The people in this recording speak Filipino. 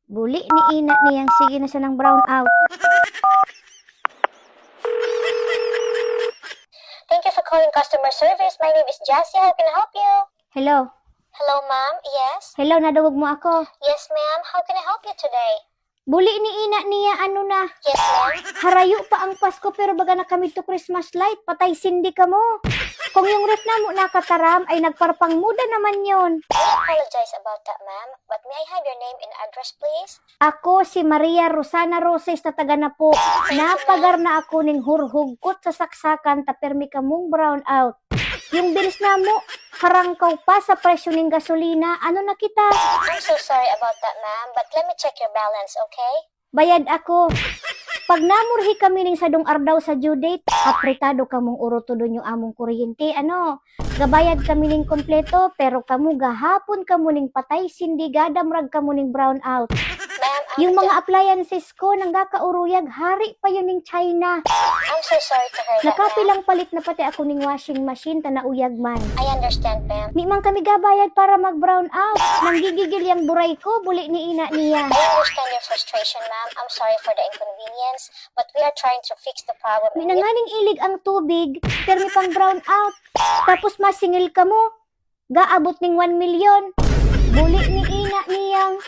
Buli ni ina niyang sige na siya ng brown out. Thank you for calling customer service. My name is Jessie. How can I help you? Hello? Hello, ma'am. Yes? Hello, nadawag mo ako. Yes, ma'am. How can I help you today? Buli ni ina niya, ano na? Yes, ma'am. Harayo pa ang Pasko pero baga na kami to Christmas light. Patay sindi ka mo. Kung yung ref na mo nakataram ay nagparpang muda naman yon. I apologize about that, ma'am. But may I have your name and address, please? Ako si Maria Rosana Roses na taga na po. Napagar na ako ning hurhugkot sa saksakan tapermi kamong brown out. Yung bilis na mo, harangkaw pa sa presyo ng gasolina. Ano na kita? I'm so sorry about that, ma'am. But let me check your balance, okay? Bayad ako. Pag namurhi kami ning sadong ardaw sa due date, apretado kamong uroto doon yung among kuryente. Ano? Gabayad kami ning kompleto, pero kamu gahapon kamu ning patay sindi gadamrag kamu ning brown out. Ma'am, Yung mga appliances ko nang gakauruyag, hari pa yun ning China. I'm so sorry to hear that, ma'am. Nakapilang palit na pati ako ning washing machine ta nauyag man. I understand, ma'am. Di man kami gabayad para mag brown out. Nanggigigil yung buray ko, buli ni ina niya. I understand your frustration, ma'am. I'm sorry for the inconvenience, but we are trying to fix the problem. Minanganing ilig ang tubig, permi pang brown out. Tapos masingil ka mo, gaabot ning 1 million. Buli ni ina niyang.